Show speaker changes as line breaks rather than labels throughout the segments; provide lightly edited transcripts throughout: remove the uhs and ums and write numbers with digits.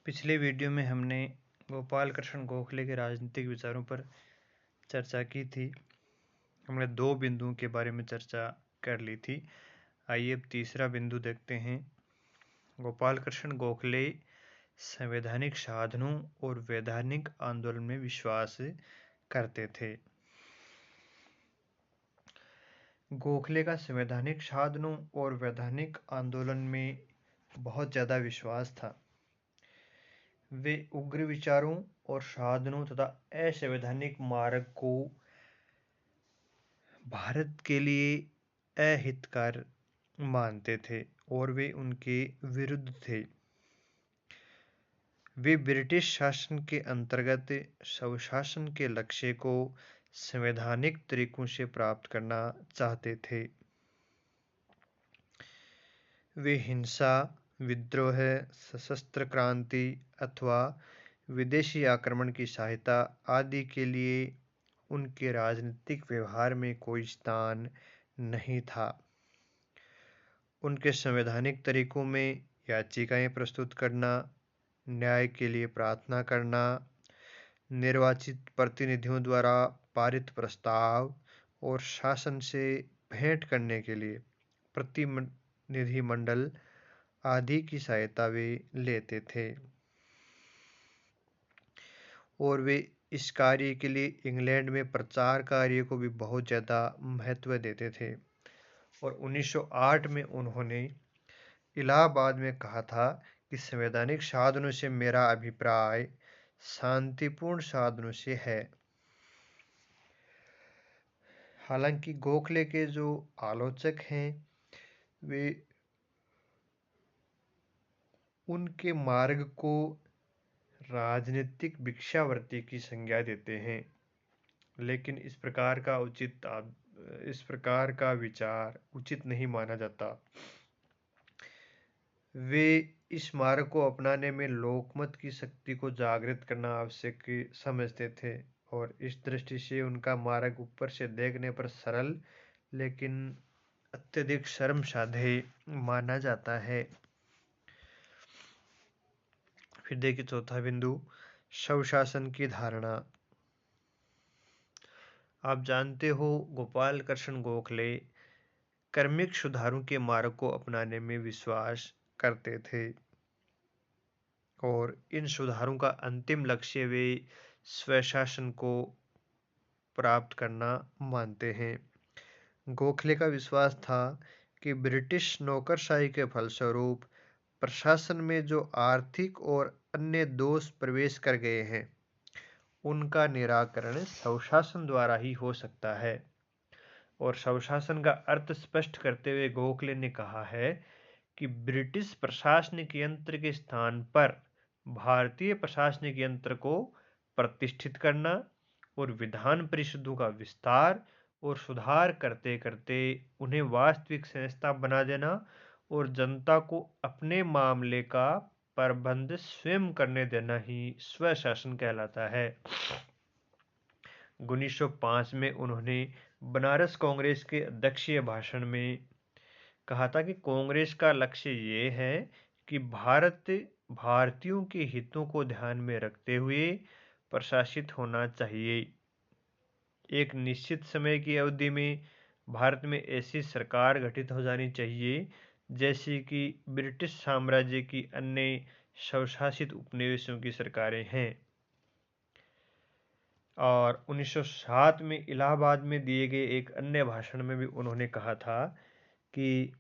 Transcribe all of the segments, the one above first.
पिछले वीडियो में हमने गोपाल कृष्ण गोखले के राजनीतिक विचारों पर चर्चा की थी। हमने दो बिंदुओं के बारे में चर्चा कर ली थी। आइए अब तीसरा बिंदु देखते हैं। गोपाल कृष्ण गोखले संवैधानिक साधनों और वैधानिक आंदोलन में विश्वास करते थे। गोखले का संवैधानिक साधनों और वैधानिक आंदोलन में बहुत ज़्यादा विश्वास था। वे उग्र विचारों और साधनों तथा असंवैधानिक मार्ग को भारत के लिए अहितकर मानते थे और वे उनके विरुद्ध थे। वे ब्रिटिश शासन के अंतर्गत स्वशासन के लक्ष्य को संवैधानिक तरीकों से प्राप्त करना चाहते थे। वे हिंसा, विद्रोह, सशस्त्र क्रांति अथवा विदेशी आक्रमण की सहायता आदि के लिए उनके राजनीतिक व्यवहार में कोई स्थान नहीं था। उनके संवैधानिक तरीकों में याचिकाएं प्रस्तुत करना, न्याय के लिए प्रार्थना करना, निर्वाचित प्रतिनिधियों द्वारा पारित प्रस्ताव और शासन से भेंट करने के लिए प्रतिनिधिमंडल आदि की सहायता वे लेते थे और वे इस कार्य के लिए इंग्लैंड में प्रचार कार्य को भी बहुत ज़्यादा महत्व देते थे। और 1908 में उन्होंने इलाहाबाद में कहा था कि संवैधानिक साधनों से मेरा अभिप्राय शांतिपूर्ण साधनों से है। हालांकि गोखले के जो आलोचक हैं वे उनके मार्ग को राजनीतिक भिक्षावृत्ति की संज्ञा देते हैं, लेकिन इस प्रकार का विचार उचित नहीं माना जाता। वे इस मार्ग को अपनाने में लोकमत की शक्ति को जागृत करना आवश्यक समझते थे और इस दृष्टि से उनका मार्ग ऊपर से देखने पर सरल लेकिन अत्यधिक शर्मसाध्य माना जाता है। फिर देखिए चौथा बिंदु, स्वशासन की धारणा। आप जानते हो गोपाल कृष्ण गोखले कर्मिक सुधारों के मार्ग को अपनाने में विश्वास करते थे और इन सुधारों का अंतिम लक्ष्य वे स्वशासन को प्राप्त करना मानते हैं। गोखले का विश्वास था कि ब्रिटिश नौकरशाही के फलस्वरूप प्रशासन में जो आर्थिक और अन्य दोष प्रवेश कर गए हैं उनका निराकरण स्वशासन द्वारा ही हो सकता है। और स्वशासन का अर्थ स्पष्ट करते हुए गोखले ने कहा है कि ब्रिटिश प्रशासनिक यंत्र के स्थान पर भारतीय प्रशासनिक यंत्र को प्रतिष्ठित करना और विधान परिषदों का विस्तार और सुधार करते करते उन्हें वास्तविक संस्था बना देना और जनता को अपने मामले का प्रबंध स्वयं करने देना ही स्वशासन कहलाता है। 1905 में उन्होंने बनारस कांग्रेस के अध्यक्षीय भाषण में कहा था कि कांग्रेस का लक्ष्य ये है कि भारतीयों के हितों को ध्यान में रखते हुए प्रशासित होना चाहिए। एक निश्चित समय की अवधि में भारत में ऐसी सरकार गठित हो जानी चाहिए जैसे कि ब्रिटिश साम्राज्य की अन्य स्वशासित उपनिवेशों की सरकारें हैं। और 1907 में इलाहाबाद में दिए गए एक अन्य भाषण में भी उन्होंने कहा था कि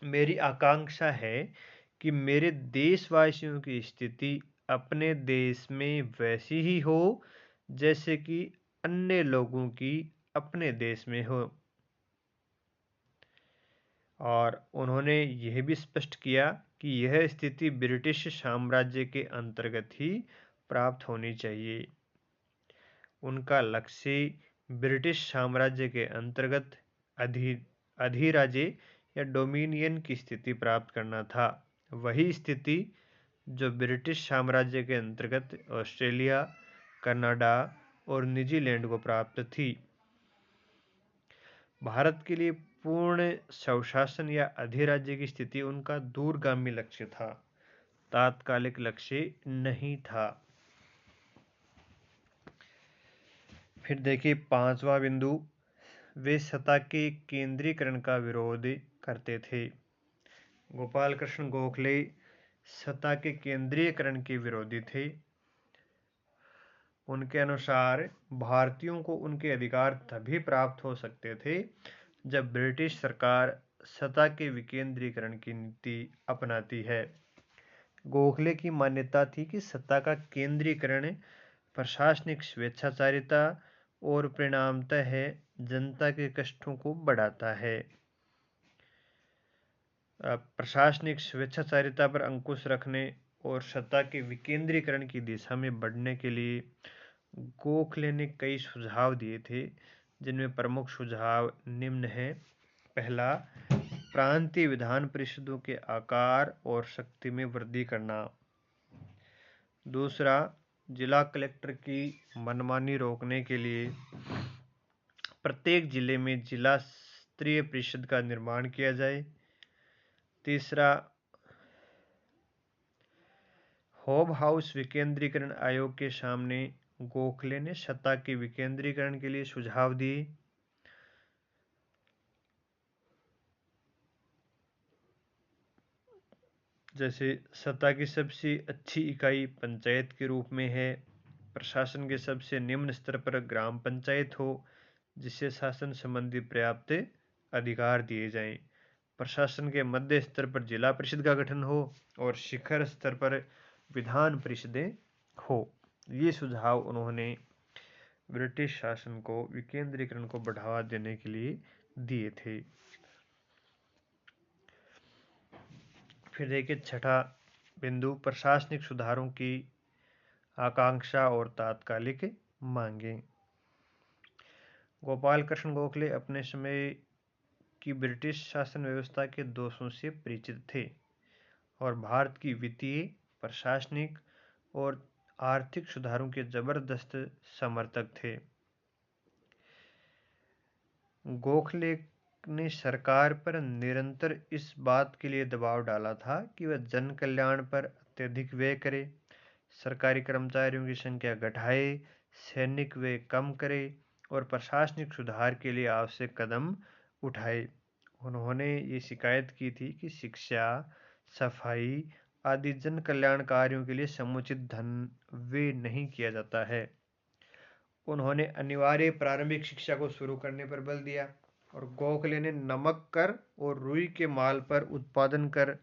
मेरी आकांक्षा है कि मेरे देशवासियों की स्थिति अपने देश में वैसी ही हो जैसे कि अन्य लोगों की अपने देश में हो। और उन्होंने यह भी स्पष्ट किया कि यह स्थिति ब्रिटिश साम्राज्य के अंतर्गत ही प्राप्त होनी चाहिए। उनका लक्ष्य ब्रिटिश साम्राज्य के अंतर्गत अधिराज्य या डोमिनियन की स्थिति प्राप्त करना था, वही स्थिति जो ब्रिटिश साम्राज्य के अंतर्गत ऑस्ट्रेलिया, कनाडा और न्यूजीलैंड को प्राप्त थी। भारत के लिए पूर्ण स्वशासन या अधिराज्य की स्थिति उनका दूरगामी लक्ष्य था। तात्कालिक लक्ष्य नहीं था। फिर देखिए 5वां बिंदु, वे सत्ता के केंद्रीकरण का विरोध करते थे। गोपाल कृष्ण गोखले सत्ता के केंद्रीकरण के विरोधी थे। उनके अनुसार भारतीयों को उनके अधिकार तभी प्राप्त हो सकते थे जब ब्रिटिश सरकार सत्ता के विकेंद्रीकरण की नीति अपनाती है। गोखले की मान्यता थी कि सत्ता का केंद्रीकरण प्रशासनिक स्वेच्छाचारिता और परिणामतः जनता के कष्टों को बढ़ाता है। प्रशासनिक स्वेच्छाचारिता पर अंकुश रखने और सत्ता के विकेंद्रीकरण की दिशा में बढ़ने के लिए गोखले ने कई सुझाव दिए थे, जिनमें प्रमुख सुझाव निम्न हैं। पहला, प्रांतीय विधान परिषदों के आकार और शक्ति में वृद्धि करना। दूसरा, जिला कलेक्टर की मनमानी रोकने के लिए प्रत्येक जिले में जिला स्तरीय परिषद का निर्माण किया जाए। तीसरा, होब हाउस विकेंद्रीकरण आयोग के सामने गोखले ने सत्ता के विकेंद्रीकरण के लिए सुझाव दिए। जैसे सत्ता की सबसे अच्छी इकाई पंचायत के रूप में है, प्रशासन के सबसे निम्न स्तर पर ग्राम पंचायत हो जिसे शासन संबंधी पर्याप्त अधिकार दिए जाएं, प्रशासन के मध्य स्तर पर जिला परिषद का गठन हो और शिखर स्तर पर विधान परिषदें हो। ये सुझाव उन्होंने ब्रिटिश शासन को विकेंद्रीकरण को बढ़ावा देने के लिए दिए थे। फिर देखिए छठा बिंदु, प्रशासनिक सुधारों की आकांक्षा और तात्कालिक मांगे। गोपाल कृष्ण गोखले अपने समय की ब्रिटिश शासन व्यवस्था के दोषों से परिचित थे और भारत की वित्तीय, प्रशासनिक और आर्थिक सुधारों के जबरदस्त समर्थक थे। गोखले ने सरकार पर निरंतर इस बात के लिए दबाव डाला था कि वह जन कल्याण पर अत्यधिक व्यय करे, सरकारी कर्मचारियों की संख्या घटाए, सैनिक व्यय कम करे और प्रशासनिक सुधार के लिए आवश्यक कदम उठाए। उन्होंने ये शिकायत की थी कि शिक्षा, सफाई आदि जन कल्याण कार्यों के लिए समुचित धन व्यय नहीं किया जाता है। उन्होंने अनिवार्य प्रारंभिक शिक्षा को शुरू करने पर बल दिया और गोखले ने नमक कर और रुई के माल पर उत्पादन कर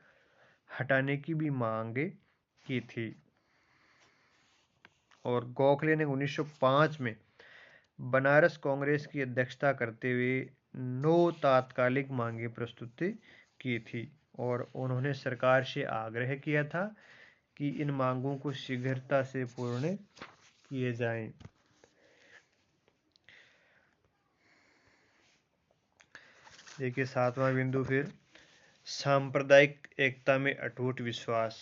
हटाने की भी मांग की थी। और गोखले ने 1905 में बनारस कांग्रेस की अध्यक्षता करते हुए 9 तात्कालिक मांगें प्रस्तुत की थी और उन्होंने सरकार से आग्रह किया था कि इन मांगों को शीघ्रता से पूर्ण किए जाएं। देखिए 7वां बिंदु, फिर सांप्रदायिक एकता में अटूट विश्वास।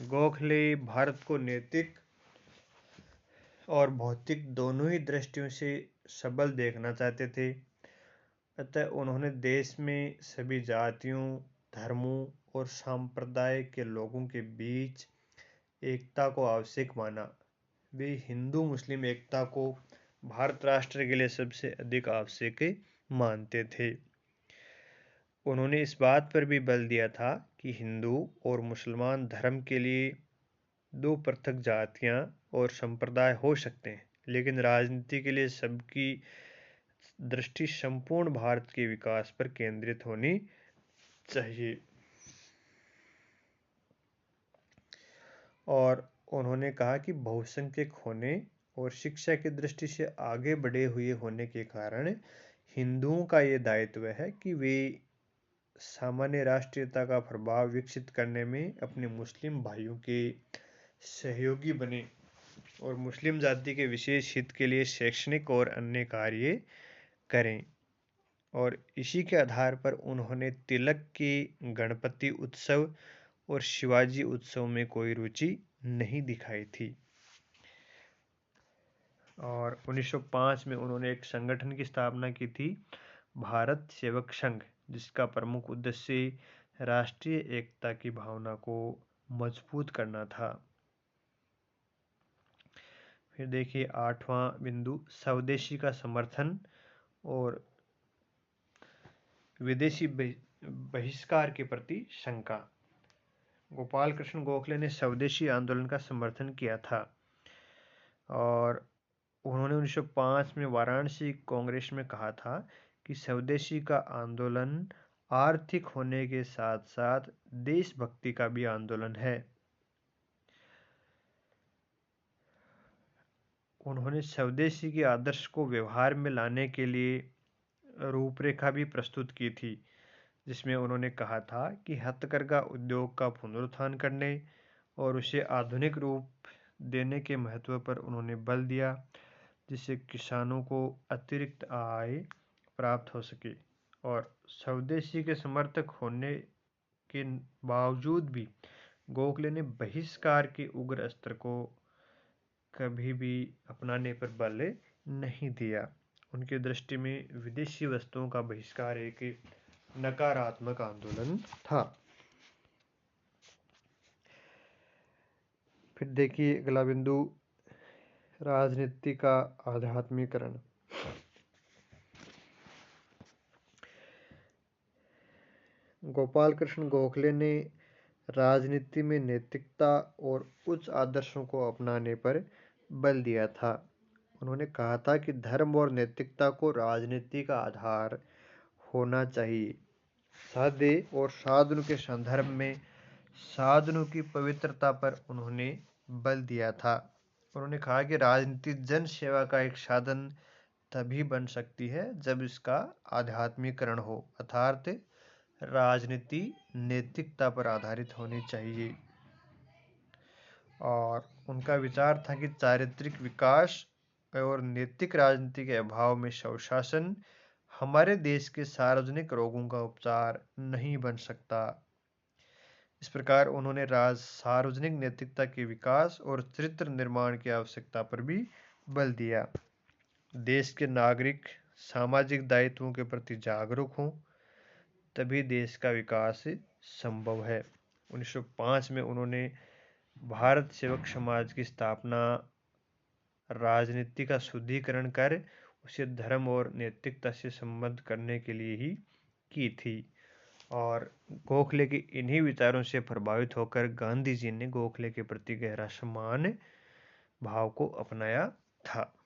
गोखले भारत को नैतिक और भौतिक दोनों ही दृष्टियों से सबल देखना चाहते थे। अतः उन्होंने देश में सभी जातियों, धर्मों और संप्रदाय के लोगों के बीच एकता को आवश्यक माना। वे हिंदू मुस्लिम एकता को भारत राष्ट्र के लिए सबसे अधिक आवश्यक मानते थे। उन्होंने इस बात पर भी बल दिया था कि हिंदू और मुसलमान धर्म के लिए 2 पृथक जातियां और संप्रदाय हो सकते हैं, लेकिन राजनीति के लिए सबकी दृष्टि संपूर्ण भारत के विकास पर केंद्रित होनी चाहिए। और उन्होंने कहा कि बहुसंख्यक होने और शिक्षा की दृष्टि से आगे बढ़े हुए होने के कारण हिंदुओं का ये दायित्व है कि वे सामान्य राष्ट्रीयता का प्रभाव विकसित करने में अपने मुस्लिम भाइयों के सहयोगी बने और मुस्लिम जाति के विशेष हित के लिए शैक्षणिक और अन्य कार्य करें। और इसी के आधार पर उन्होंने तिलक के गणपति उत्सव और शिवाजी उत्सव में कोई रुचि नहीं दिखाई थी। और 1905 में उन्होंने एक संगठन की स्थापना की थी, भारत सेवक संघ, जिसका प्रमुख उद्देश्य राष्ट्रीय एकता की भावना को मजबूत करना था। फिर देखिए 8वां बिंदु, स्वदेशी का समर्थन और विदेशी बहिष्कार के प्रति शंका। गोपाल कृष्ण गोखले ने स्वदेशी आंदोलन का समर्थन किया था और उन्होंने 1905 में वाराणसी कांग्रेस में कहा था कि स्वदेशी का आंदोलन आर्थिक होने के साथ साथ देशभक्ति का भी आंदोलन है। उन्होंने स्वदेशी के आदर्श को व्यवहार में लाने के लिए रूपरेखा भी प्रस्तुत की थी, जिसमें उन्होंने कहा था कि हथकरघा उद्योग का पुनरुत्थान करने और उसे आधुनिक रूप देने के महत्व पर उन्होंने बल दिया, जिससे किसानों को अतिरिक्त आय प्राप्त हो सके। और स्वदेशी के समर्थक होने के बावजूद भी गोखले ने बहिष्कार के उग्र अस्त्र को कभी भी अपनाने पर बल नहीं दिया। उनकी दृष्टि में विदेशी वस्तुओं का बहिष्कार एक नकारात्मक आंदोलन था। फिर देखिए अगला बिंदु, राजनीति का आध्यात्मिकरण। गोपाल कृष्ण गोखले ने राजनीति में नैतिकता और उच्च आदर्शों को अपनाने पर बल दिया था। उन्होंने कहा था कि धर्म और नैतिकता को राजनीति का आधार होना चाहिए। साधे और साधन के संदर्भ में साधनों की पवित्रता पर उन्होंने बल दिया था। उन्होंने कहा कि राजनीति जन सेवा का एक साधन तभी बन सकती है जब इसका आध्यात्मिकरण हो, अर्थात राजनीति नैतिकता पर आधारित होनी चाहिए। और उनका विचार था कि चारित्रिक विकास और नैतिक राजनीति के अभाव में स्वशासन हमारे देश के सार्वजनिक रोगों का उपचार नहीं बन सकता। इस प्रकार उन्होंने सार्वजनिक नैतिकता के विकास और चरित्र निर्माण की आवश्यकता पर भी बल दिया। देश के नागरिक सामाजिक दायित्वों के प्रति जागरूक हों, तभी देश का विकास संभव है। 1905 में उन्होंने भारत सेवक समाज की स्थापना राजनीति का शुद्धिकरण कर उसे धर्म और नैतिकता से संबद्ध करने के लिए ही की थी। और गोखले के इन्हीं विचारों से प्रभावित होकर गांधी जी ने गोखले के प्रति गहरा सम्मान भाव को अपनाया था।